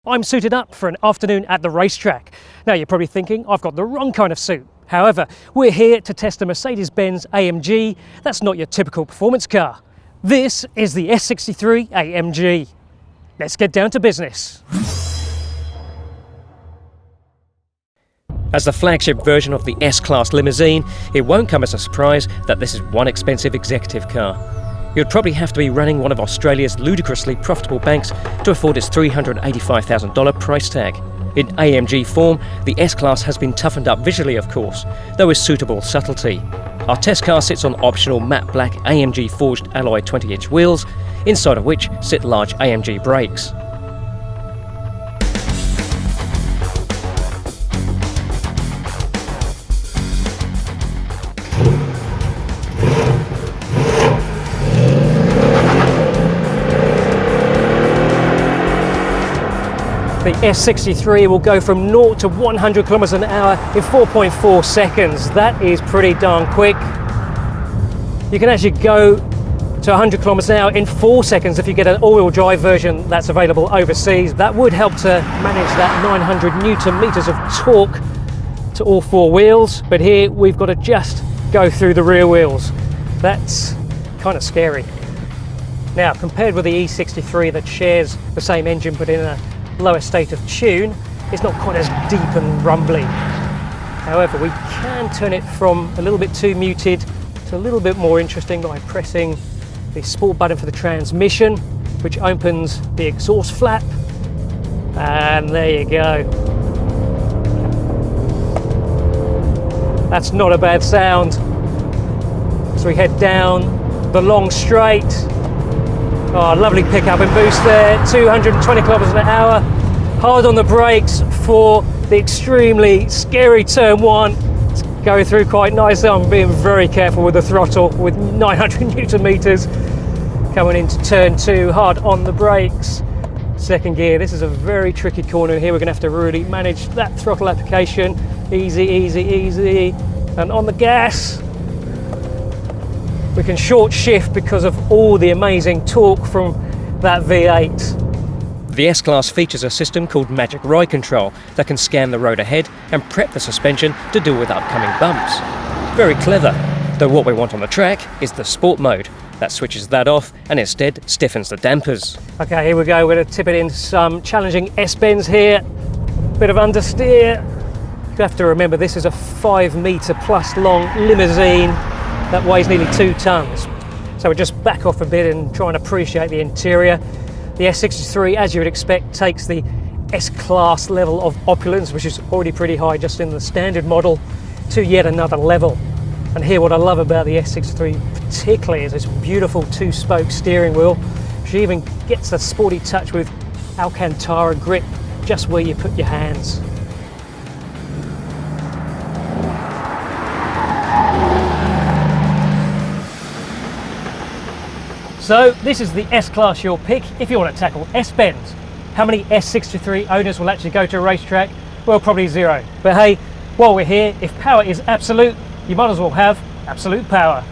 I'm suited up for an afternoon at the racetrack. Now you're probably thinking I've got the wrong kind of suit. However, we're here to test a Mercedes-Benz AMG. That's not your typical performance car. This is the S63 AMG. Let's get down to business. As the flagship version of the S-Class limousine, it won't come as a surprise that this is one expensive executive car. You'd probably have to be running one of Australia's ludicrously profitable banks to afford its $385,000 price tag. In AMG form, the S-Class has been toughened up visually, of course, though with suitable subtlety. Our test car sits on optional matte black AMG forged alloy 20-inch wheels, inside of which sit large AMG brakes. The S63 will go from 0 to 100 kilometers an hour in 4.4 seconds. That is pretty darn quick. You can actually go to 100 kilometers an hour in 4 seconds if you get an all-wheel drive version that's available overseas. That would help to manage that 900 Newton meters of torque to all four wheels. But here we've got to just go through the rear wheels. That's kind of scary. Now, compared with the E63 that shares the same engine but in a lower state of tune, it's not quite as deep and rumbly. However, we can turn it from a little bit too muted to a little bit more interesting by pressing the sport button for the transmission, which opens the exhaust flap, and there you go. That's not a bad sound. So we head down the long straight. Oh, lovely pickup and boost there, 220 kilometers an hour. Hard on the brakes for the extremely scary turn one. It's going through quite nicely. I'm being very careful with the throttle with 900 Newton meters. Coming into turn two, hard on the brakes. Second gear, this is a very tricky corner here. We're gonna have to really manage that throttle application. Easy, easy, easy. And on the gas, we can short shift because of all the amazing torque from that V8. The S-Class features a system called Magic Ride Control that can scan the road ahead and prep the suspension to deal with upcoming bumps. Very clever, though what we want on the track is the sport mode. That switches that off and instead stiffens the dampers. Okay, here we go. We're going to tip it into some challenging S-bends here. Bit of understeer. You have to remember this is a 5 meter plus long limousine that weighs nearly 2 tons. So we'll just back off a bit and try and appreciate the interior. The S63, as you would expect, takes the S-Class level of opulence, which is already pretty high just in the standard model, to yet another level. And here what I love about the S63 particularly is this beautiful 2-spoke steering wheel. She even gets a sporty touch with Alcantara grip just where you put your hands. So this is the S-Class your pick if you want to tackle S-bends. How many S63 owners will actually go to a racetrack? Well, probably 0. But hey, while we're here, if power is absolute, you might as well have absolute power.